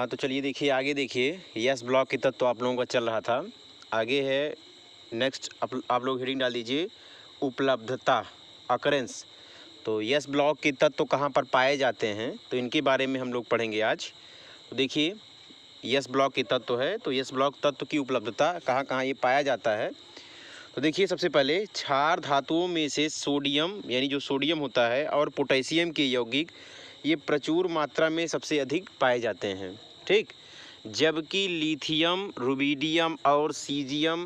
तो चलिए देखिए आगे देखिए, यस ब्लॉक की तत्व आप लोगों का चल रहा था। आगे है नेक्स्ट, आप लोग हेडिंग डाल दीजिए उपलब्धता, अकरेंस। तो यस ब्लॉक के तत्व कहाँ पर पाए जाते हैं, तो इनके बारे में हम लोग पढ़ेंगे आज। तो देखिए यस ब्लॉक के तत्व है, तो यस ब्लॉक तत्व की उपलब्धता कहाँ कहाँ ये पाया जाता है। तो देखिए सबसे पहले क्षार धातुओं में से सोडियम, यानी जो सोडियम होता है, और पोटेशियम के यौगिक ये प्रचुर मात्रा में सबसे अधिक पाए जाते हैं, ठीक। जबकि लिथियम, रुबिडियम और सीजियम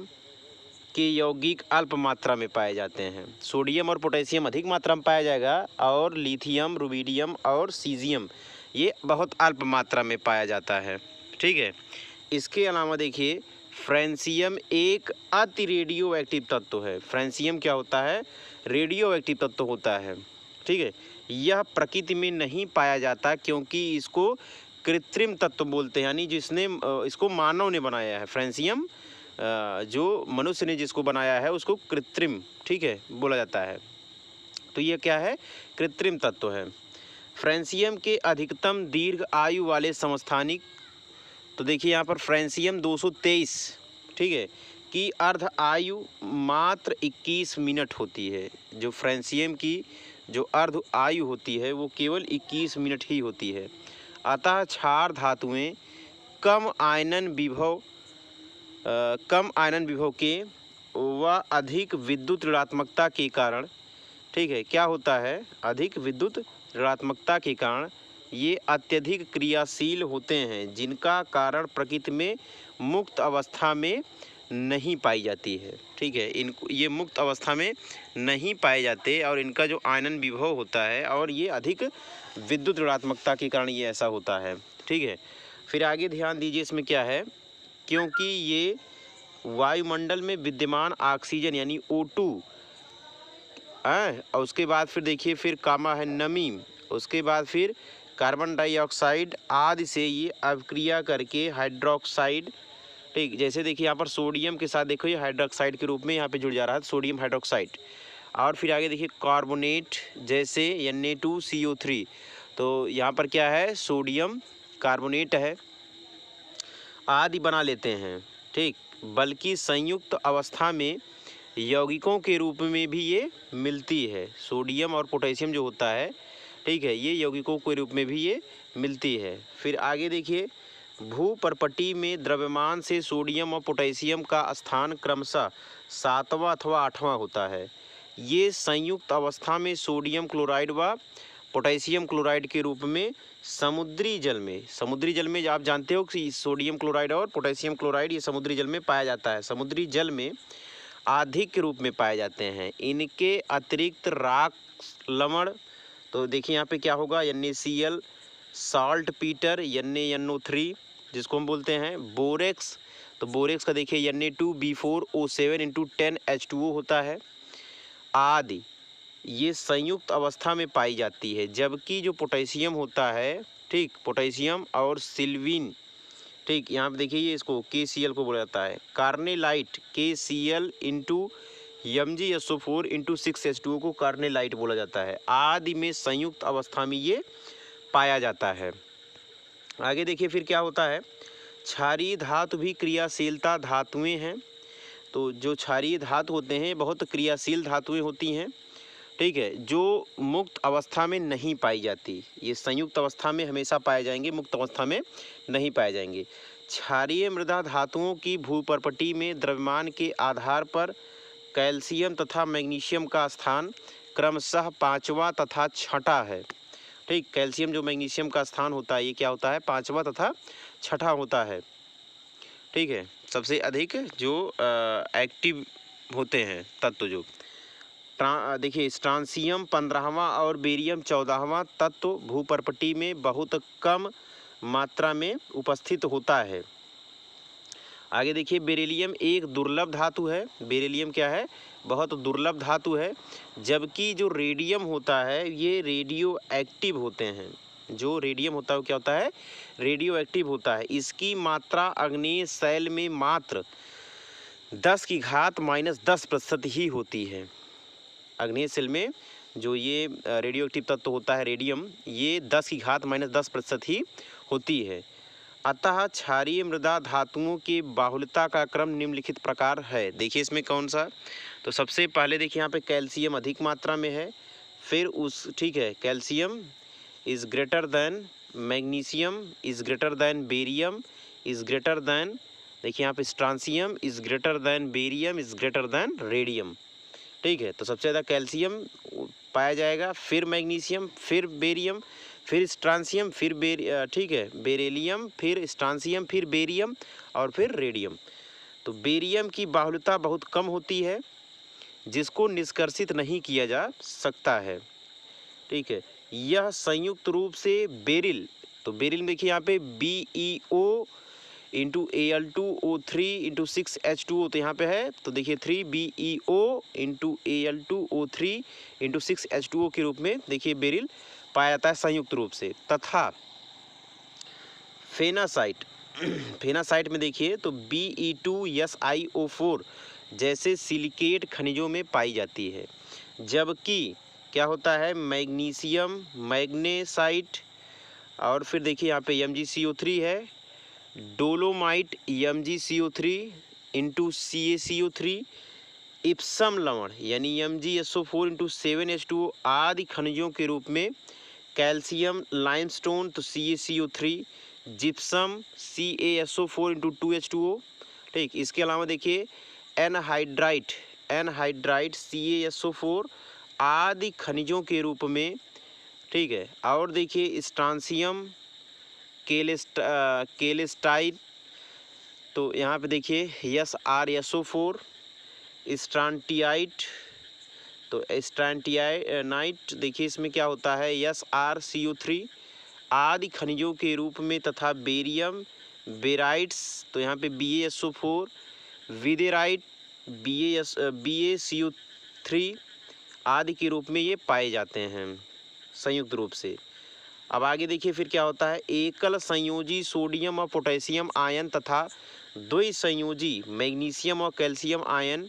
के यौगिक अल्प मात्रा में पाए जाते हैं। सोडियम और पोटेशियम अधिक मात्रा में पाया जाएगा, और लिथियम, रुबिडियम और सीजियम ये बहुत अल्प मात्रा में पाया जाता है, ठीक है। इसके अलावा देखिए फ्रेंसियम एक अति रेडियो एक्टिव तत्व है। फ्रेंसियम क्या होता है? रेडियो एक्टिव तत्व होता है, ठीक है। यह प्रकृति में नहीं पाया जाता क्योंकि इसको कृत्रिम तत्व बोलते हैं, यानी जिसने इसको मानव ने बनाया है। फ्रेंसियम जो मनुष्य ने जिसको बनाया है उसको कृत्रिम, ठीक है, बोला जाता है। तो ये क्या है? कृत्रिम तत्व है। फ्रेंसियम के अधिकतम दीर्घ आयु वाले समस्थानिक, तो देखिए यहाँ पर फ्रेंसियम 223, ठीक है, की अर्ध आयु मात्र 21 मिनट होती है। जो फ्रेंसियम की जो अर्ध आयु होती है वो केवल 21 मिनट ही होती है। अतः क्षार धातुएं कम आयनन विभव के व अधिक विद्युत ऋणात्मकता के कारण, ठीक है, क्या होता है? अधिक विद्युत ऋणात्मकता के कारण ये अत्यधिक क्रियाशील होते हैं, जिनका कारण प्रकृति में मुक्त अवस्था में नहीं पाई जाती है, ठीक है। इनको ये मुक्त अवस्था में नहीं पाए जाते, और इनका जो आयनन विभव होता है और ये अधिक विद्युत ऋणात्मकता के कारण ये ऐसा होता है, ठीक है। फिर आगे ध्यान दीजिए, इसमें क्या है? क्योंकि ये वायुमंडल में विद्यमान ऑक्सीजन यानी O2 और उसके बाद फिर देखिए फिर कामा है नमी, उसके बाद फिर कार्बन डाइऑक्साइड आदि से ये अभिक्रिया करके हाइड्रोक्साइड, ठीक, जैसे देखिए यहाँ पर सोडियम के साथ देखो ये हाइड्रोक्साइड के रूप में यहाँ पे जुड़ जा रहा है, सोडियम हाइड्रोक्साइड। और फिर आगे देखिए कार्बोनेट जैसे Na2CO3, तो यहाँ पर क्या है? सोडियम कार्बोनेट है आदि बना लेते हैं, ठीक। बल्कि संयुक्त अवस्था में यौगिकों के रूप में भी ये मिलती है। सोडियम और पोटेशियम जो होता है, ठीक है, ये यौगिकों के रूप में भी ये मिलती है। फिर आगे देखिए भूपर्पटी में द्रव्यमान से सोडियम और पोटेशियम का स्थान क्रमशः 7वां अथवा 8वां होता है। ये संयुक्त अवस्था में सोडियम क्लोराइड व पोटेशियम क्लोराइड के रूप में समुद्री जल में आप जानते हो कि सोडियम क्लोराइड और पोटेशियम क्लोराइड ये समुद्री जल में पाया जाता है। समुद्री जल में अधिक के रूप में पाए जाते हैं। इनके अतिरिक्त राख लवण, तो देखिए यहाँ पे क्या होगा? NaCl, साल्ट पीटर, NaNO3 जिसको हम बोलते हैं, बोरेक्स, तो बोरेक्स का देखिए Na2B4O7 × 10H2O होता है आदि, ये संयुक्त अवस्था में पाई जाती है। जबकि जो पोटेशियम होता है, ठीक, पोटेशियम और सिल्वीन, ठीक, यहाँ पे देखिए ये इसको KCl को बोला जाता है। कार्नेलाइट KCl × MgSO4 × 6H2O को कार्नेलाइट बोला जाता है आदि में संयुक्त अवस्था में ये पाया जाता है। आगे देखिए फिर क्या होता है? क्षारीय धातु भी क्रियाशीलता धातुएं हैं। तो जो क्षारीय धातु होते हैं बहुत क्रियाशील धातुएं होती हैं, ठीक है, जो मुक्त अवस्था में नहीं पाई जाती। ये संयुक्त अवस्था में हमेशा पाए जाएंगे, मुक्त अवस्था में नहीं पाए जाएंगे। क्षारीय मृदा धातुओं की भूपर्पटी में द्रव्यमान के आधार पर कैल्शियम तथा मैग्नीशियम का स्थान क्रमशः 5वां तथा 6ठा है, ठीक। कैल्शियम जो मैग्नीशियम का स्थान होता है ये क्या होता है? 5वां तथा 6ठा होता है, ठीक है। सबसे अधिक जो एक्टिव होते हैं तत्व जो देखिए स्ट्रांसियम 15वां और बेरियम 14वां तत्व भूपर्पटी में बहुत कम मात्रा में उपस्थित होता है। आगे देखिए बेरिलियम एक दुर्लभ धातु है। बेरिलियम क्या है? बहुत दुर्लभ धातु है। जबकि जो रेडियम होता है ये रेडियो एक्टिव होते हैं। जो रेडियम होता है वो क्या होता है? रेडियो एक्टिव होता है। इसकी मात्रा अग्नेय शैल में मात्र 10⁻⁻10% ही होती है। अग्नेय शैल में जो ये रेडियो एक्टिव तत्व होता है रेडियम, ये 10⁻⁻10% ही होती है। अतः क्षारीय मृदा धातुओं की बाहुल्यता का क्रम निम्नलिखित प्रकार है। देखिए इसमें कौन सा, तो सबसे पहले देखिए यहाँ पे कैल्शियम अधिक मात्रा में है, फिर उस ठीक है calcium is greater than magnesium is greater than barium is greater than, देखिए यहाँ पे strontium is greater than barium is greater than radium. ठीक है, तो सबसे ज़्यादा कैल्शियम पाया जाएगा, फिर मैग्नीशियम, फिर बेरियम, फिर स्ट्रांसियम, फिर ठीक है बेरिलियम, फिर स्ट्रांसियम, फिर बेरियम और फिर रेडियम। तो बेरियम की बाहुल्यता बहुत कम होती है जिसको निष्कर्षित नहीं किया जा सकता है। ठीक है, यह संयुक्त रूप से बेरिल, तो बेरिल देखिए यहाँ पे BeO into Al2O3 into 6H2O, तो यहाँ पे है तो देखिए 3BeO into Al2O3 into 6H2O के रूप में देखिए बेरिल पाया जाता है संयुक्त रूप से। तथा फेनासाइट फेनासाइट में देखिए तो Be2SiO4 जैसे सिलिकेट खनिजों में पाई जाती है, जबकि क्या होता है मैग्नीशियम मैग्नेसाइट, और फिर देखिए यहाँ पे MgCO3 है, dolomite MgCO3 into CaCO3, Epson लवण यानी MgSO4 इंटू 7H2O आदि खनिजों के रूप में कैल्शियम लाइमस्टोन तो CaCO3, gypsum CaSO4 into 2H2O। ठीक, इसके अलावा देखिए एनहाइड्राइट CaSO4 आदि खनिजों के रूप में। ठीक है, और देखिए स्ट्रांसियम केलेस्टाइट, तो यहाँ पे देखिए SrSO4, स्ट्रांटियाइट तो स्ट्रांटियानाइट देखिए इसमें क्या होता है SrCO3 आदि खनिजों के रूप में, तथा बेरियम बेराइट्स तो यहाँ पे BaSO4, विदेराइट BaCO3 आदि के रूप में ये पाए जाते हैं संयुक्त रूप से। अब आगे देखिए फिर क्या होता है, एकल संयोजी सोडियम और पोटेशियम आयन तथा द्विसंयोजी मैग्नीशियम और कैल्शियम आयन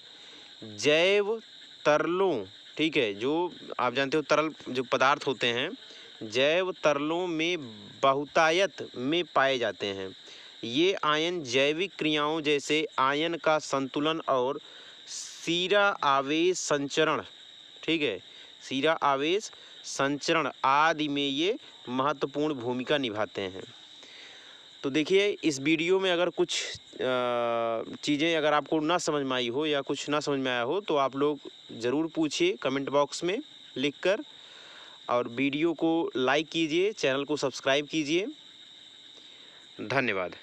जैव तरलों, ठीक है जो आप जानते हो तरल जो पदार्थ होते हैं जैव तरलों में बहुतायत में पाए जाते हैं। ये आयन जैविक क्रियाओं जैसे आयन का संतुलन और सीरा आवेश संचरण, ठीक है सीरा आवेश संचरण आदि में ये महत्वपूर्ण भूमिका निभाते हैं। तो देखिए इस वीडियो में अगर कुछ चीज़ें अगर आपको ना समझ में आई हो या कुछ ना समझ में आया हो तो आप लोग ज़रूर पूछिए कमेंट बॉक्स में लिखकर, और वीडियो को लाइक कीजिए, चैनल को सब्सक्राइब कीजिए। धन्यवाद।